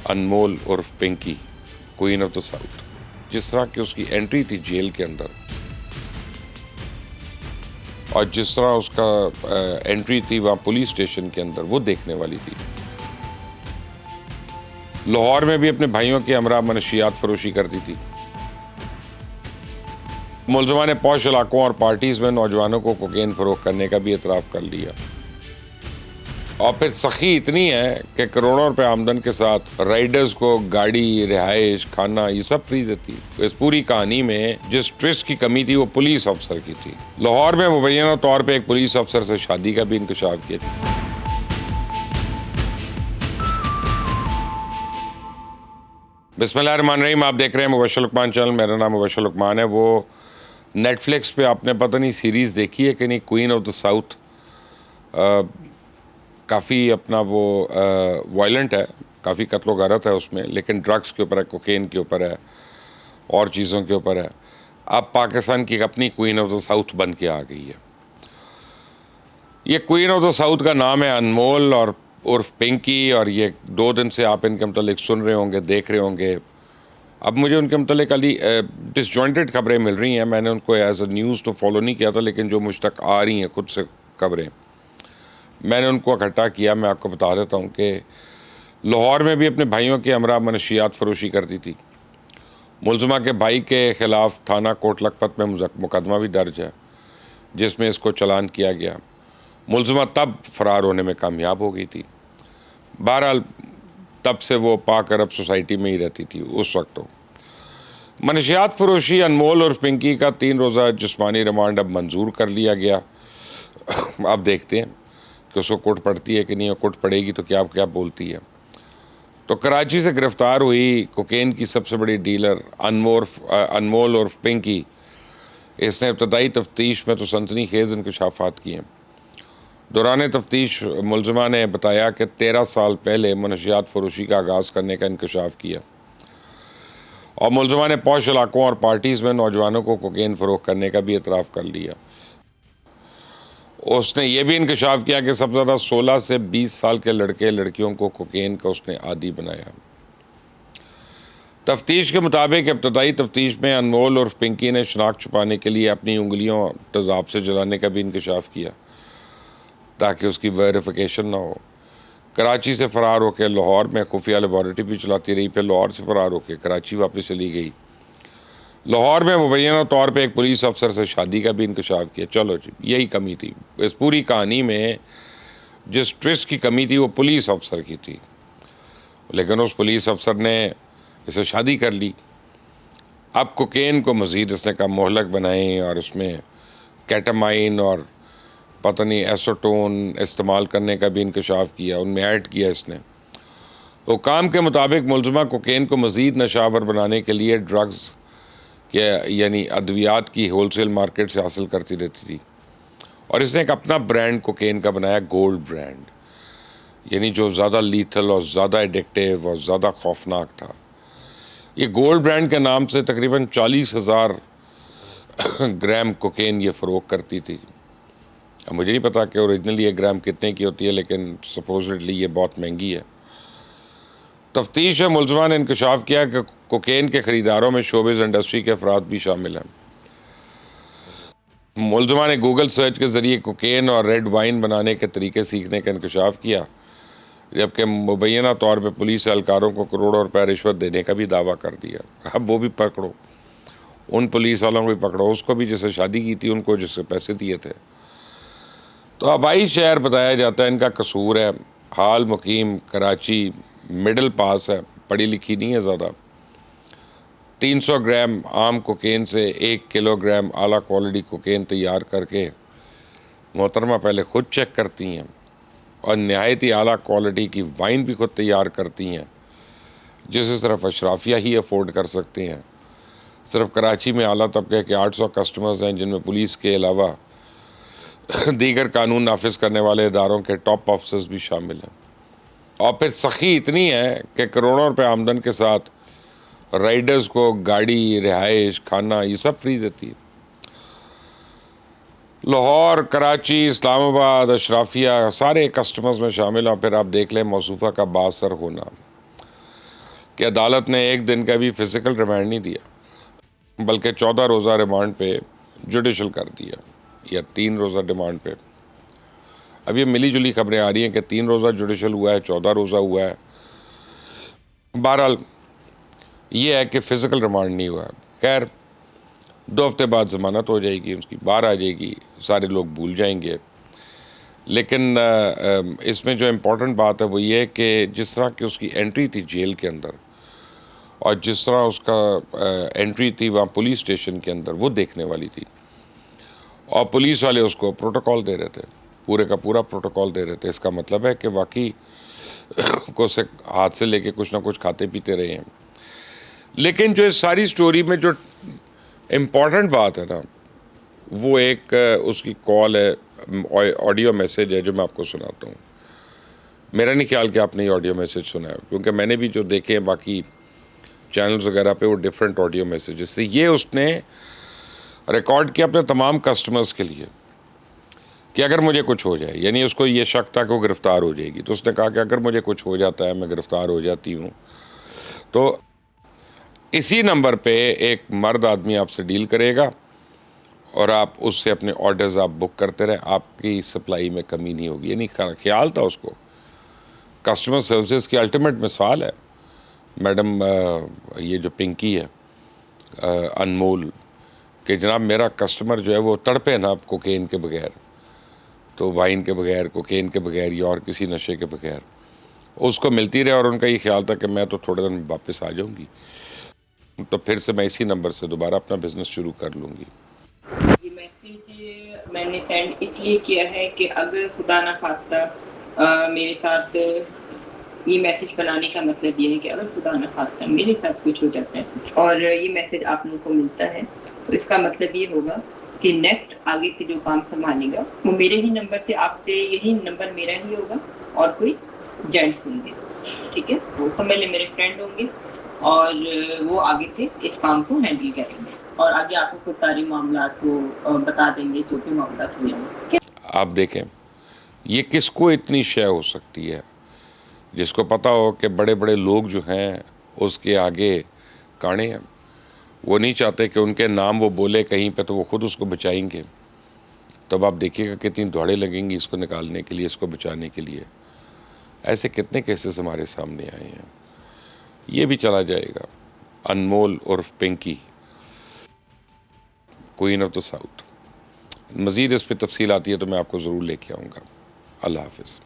انمول عرف Pinky queen of the south, جس طرح کی اس کی انٹری تھی جیل کے اندر اور جس طرح اس کا انٹری تھی وہاں پولیس اسٹیشن کے اندر، وہ دیکھنے والی تھی۔ لاہور میں بھی اپنے بھائیوں کے ہمراہ منشیات فروشی کرتی تھی۔ ملزمہ نے پوش علاقوں اور پارٹیز میں نوجوانوں کو کوکین فروخت کرنے کا بھی اعتراف کر لیا، اور پھر سخی اتنی ہے کہ کروڑوں روپے آمدن کے ساتھ رائڈرز کو گاڑی، رہائش، کھانا یہ سب فری دیتی۔ اس پوری کہانی میں جس ٹوسٹ کی کمی تھی وہ پولیس افسر کی تھی۔ لاہور میں مبینہ طور پہ ایک پولیس افسر سے شادی کا بھی انکشاف کیا تھا۔ بسم اللہ الرحمن الرحیم، آپ دیکھ رہے ہیں مبشر لقمان چینل، میرا نام مبشر لقمان ہے۔ وہ نیٹ فلکس پہ آپ نے پتہ نہیں سیریز دیکھی ہے کہ نہیں، کوئین آف دا ساؤتھ، کافی اپنا وہ وائلنٹ ہے، کافی قتل و غارت ہے اس میں، لیکن ڈرگس کے اوپر ہے، کوکین کے اوپر ہے اور چیزوں کے اوپر ہے۔ اب پاکستان کی اپنی کوئین آف دا ساؤتھ بن کے آ گئی ہے۔ یہ کوئین آف دا ساؤتھ کا نام ہے انمول اور عرف پنکی، اور یہ 2 دن سے آپ ان کے متعلق سن رہے ہوں گے، دیکھ رہے ہوں گے۔ اب مجھے ان کے متعلق ڈس جوائنٹڈ خبریں مل رہی ہیں، میں نے ان کو ایز اے نیوز تو فالو نہیں کیا تھا، لیکن جو مجھ تک آ رہی ہیں خود سے خبریں، میں نے ان کو اکٹھا کیا۔ میں آپ کو بتا دیتا ہوں کہ لاہور میں بھی اپنے بھائیوں کے ہمراہ منشیات فروشی کرتی تھی۔ ملزمہ کے بھائی کے خلاف تھانہ کوٹ لکھپت میں مقدمہ بھی درج ہے، جس میں اس کو چلان کیا گیا۔ ملزمہ تب فرار ہونے میں کامیاب ہو گئی تھی۔ بہرحال تب سے وہ پاک عرب سوسائٹی میں ہی رہتی تھی اس وقت۔ تو منشیات فروشی انمول اور پنکی کا 3 روزہ جسمانی ریمانڈ اب منظور کر لیا گیا۔ اب دیکھتے ہیں کہ اس کو کوٹ پڑتی ہے کہ نہیں، کوٹ پڑے گی تو کیا بولتی ہے۔ تو کراچی سے گرفتار ہوئی کوکین کی سب سے بڑی ڈیلر انمول اور پنکی، اس نے ابتدائی تفتیش میں تو سنسنی خیز انکشافات کیے ہیں۔ دوران تفتیش ملزمہ نے بتایا کہ 13 سال پہلے منشیات فروشی کا آغاز کرنے کا انکشاف کیا، اور ملزمہ نے پوش علاقوں اور پارٹیز میں نوجوانوں کو کوکین فروخت کرنے کا بھی اعتراف کر لیا۔ اس نے یہ بھی انکشاف کیا کہ سب سے زیادہ 16 سے 20 سال کے لڑکے لڑکیوں کو کوکین کا اس نے عادی بنایا۔ تفتیش کے مطابق ابتدائی تفتیش میں انمول اور پنکی نے شناخت چھپانے کے لیے اپنی انگلیوں تیزاب سے جلانے کا بھی انکشاف کیا تاکہ اس کی ویریفیکیشن نہ ہو۔ کراچی سے فرار ہو کے لاہور میں خفیہ لیبارٹری بھی چلاتی رہی، پھر لاہور سے فرار ہو کے کراچی واپس چلی گئی۔ لاہور میں مبینہ طور پہ ایک پولیس افسر سے شادی کا بھی انکشاف کیا۔ چلو جی، یہی کمی تھی اس پوری کہانی میں، جس ٹوسٹ کی کمی تھی وہ پولیس افسر کی تھی، لیکن اس پولیس افسر نے اسے شادی کر لی۔ اب کوکین کو مزید اس نے کہا مہلک بنائیں، اور اس میں کیٹامائن اور پتہ نہیں ایسوٹون استعمال کرنے کا بھی انکشاف کیا، ان میں ایڈ کیا اس نے۔ حکام کے مطابق ملزمہ کوکین کو مزید نشاور بنانے کے لیے ڈرگز یعنی ادویات کی ہول سیل مارکیٹ سے حاصل کرتی رہتی تھی، اور اس نے ایک اپنا برانڈ کوکین کا بنایا، گولڈ برانڈ، یعنی جو زیادہ لیتھل اور زیادہ ایڈکٹیو اور زیادہ خوفناک تھا۔ یہ گولڈ برانڈ کے نام سے تقریباً 40,000 گرام کوکین یہ فروخت کرتی تھی۔ اب مجھے نہیں پتا کہ اوریجنلی 1 گرام کتنے کی ہوتی ہے، لیکن سپوزڈلی یہ بہت مہنگی ہے۔ تفتیش میں ملزمہ نے انکشاف کیا کہ کوکین کے خریداروں میں شوبز انڈسٹری کے افراد بھی شامل ہیں۔ ملزمہ نے گوگل سرچ کے ذریعے کوکین اور ریڈ وائن بنانے کے طریقے سیکھنے کا انکشاف کیا، جبکہ مبینہ طور پہ پولیس اہلکاروں کو کروڑوں روپے رشوت دینے کا بھی دعویٰ کر دیا۔ اب وہ بھی پکڑو، ان پولیس والوں کو بھی پکڑو، اس کو بھی جس سے شادی کی تھی، ان کو جس سے پیسے دیے تھے۔ تو آبائی شہر بتایا جاتا ہے ان کا قصور ہے، حال مقیم کراچی، مڈل پاس ہے، پڑھی لکھی نہیں ہے زیادہ۔ 300 گرام عام کوکین سے 1 کلو گرام اعلیٰ کوالٹی کوکین تیار کر کے محترمہ پہلے خود چیک کرتی ہیں، اور نہایت ہی اعلیٰ کوالٹی کی وائن بھی خود تیار کرتی ہیں، جسے صرف اشرافیہ ہی افورڈ کر سکتے ہیں۔ صرف کراچی میں اعلیٰ طبقے کے 800 کسٹمرز ہیں، جن میں پولیس کے علاوہ دیگر قانون نافذ کرنے والے اداروں کے ٹاپ آفیسرز بھی شامل ہیں۔ اور پھر سخی اتنی ہے کہ کروڑوں روپے آمدن کے ساتھ رائڈرز کو گاڑی، رہائش، کھانا یہ سب فری دیتی ہے۔ لاہور، کراچی، اسلام آباد، اشرافیہ سارے کسٹمرز میں شامل ہیں۔ پھر آپ دیکھ لیں موصوفہ کا بااثر ہونا۔ کہ عدالت نے 1 دن کا بھی فزیکل ریمانڈ نہیں دیا بلکہ 14 روزہ ریمانڈ پہ جوڈیشل کر دیا یا 3 روزہ ریمانڈ پہ. اب یہ ملی جلی خبریں آ رہی ہیں کہ 3 روزہ جوڈیشل ہوا ہے، 14 روزہ ہوا ہے. بہرحال یہ ہے کہ فزیکل ریمانڈ نہیں ہوا. خیر 2 ہفتے بعد ضمانت ہو جائے گی، اس کی باہر آ جائے گی، سارے لوگ بھول جائیں گے. لیکن اس میں جو امپورٹنٹ بات ہے وہ یہ ہے کہ جس طرح کہ اس کی انٹری تھی جیل کے اندر اور جس طرح اس کا انٹری تھی وہاں پولیس اسٹیشن کے اندر، وہ دیکھنے والی تھی. اور پولیس والے اس کو پروٹوکال دے رہے تھے، پورے کا پورا پروٹوکال دے رہے تھے. اس کا مطلب ہے کہ واقعی کو سے ہاتھ سے لے کے کچھ نہ کچھ کھاتے پیتے رہے ہیں. لیکن جو اس ساری سٹوری میں جو امپورٹنٹ بات ہے نا، وہ ایک اس کی کال ہے، آڈیو میسیج ہے جو میں آپ کو سناتا ہوں. میرا نہیں خیال کہ آپ نے یہ آڈیو میسیج سنا ہے، کیونکہ میں نے بھی جو دیکھے ہیں باقی چینلز وغیرہ پہ وہ ڈیفرنٹ آڈیو میسیجز سے. یہ اس نے ریکارڈ کیا اپنے تمام کسٹمرز کے لیے کہ اگر مجھے کچھ ہو جائے، یعنی اس کو یہ شک تھا کہ وہ گرفتار ہو جائے گی، تو اس نے کہا کہ اگر مجھے کچھ ہو جاتا ہے، میں گرفتار ہو جاتی ہوں، تو اسی نمبر پہ ایک مرد آدمی آپ سے ڈیل کرے گا اور آپ اس سے اپنے آرڈرز آپ بک کرتے رہیں، آپ کی سپلائی میں کمی نہیں ہوگی. یعنی خیال تھا اس کو. کسٹمر سروسز کی الٹیمیٹ مثال ہے میڈم یہ جو پنکی ہے انمول، کہ جناب میرا کسٹمر جو ہے وہ تڑپے نا کوکین کے بغیر، تو وائن کے بغیر، کوکین کے بغیر یا اور کسی نشے کے بغیر، اس کو ملتی رہے. اور ان کا یہ خیال تھا کہ میں تو تھوڑے دن واپس آ جاؤں گی، تو پھر سے میں اسی نمبر سے دوبارہ اپنا بزنس شروع کر لوں گی. یہ میسیج میں نے سینڈ اس لیے کیا ہے کہ اگر خدا نہ خواستہ میرے ساتھ، یہ میسیج بنانے کا مطلب یہ ہے کہ اگر خدا نہ خواستہ میرے ساتھ کچھ ہو جاتا ہے اور یہ میسیج آپ لوگوں کو ملتا ہے، تو اس کا مطلب یہ ہوگا کہ نیکسٹ آگے سے جو کام سنبھالے گا وہ میرے ہی نمبر سے، آپ سے یہی نمبر میرا ہی ہوگا اور کوئی جینٹس ہوں گے. ٹھیک ہے، وہ سمجھ لیں میرے فرینڈ ہوں گے اور وہ آگے سے اس کام کو ہینڈل کریں گے اور آگے آپ کو خود سارے معاملات کو بتا دیں گے جو بھی معاملات ہوئے ہیں. آپ دیکھیں یہ کس کو اتنی شے ہو سکتی ہے جس کو پتہ ہو کہ بڑے بڑے لوگ جو ہیں اس کے آگے کانے ہیں، وہ نہیں چاہتے کہ ان کے نام وہ بولے کہیں پہ تو وہ خود اس کو بچائیں گے. تب آپ دیکھیے گا کتنی دوڑیں لگیں گی اس کو نکالنے کے لیے، اس کو بچانے کے لیے. ایسے کتنے کیسز ہمارے سامنے آئے ہیں. یہ بھی چلا جائے گا. انمول عرف Pinky, queen of the south. مزید اس پہ تفصیل آتی ہے تو میں آپ کو ضرور لے کے آؤں گا. اللہ حافظ.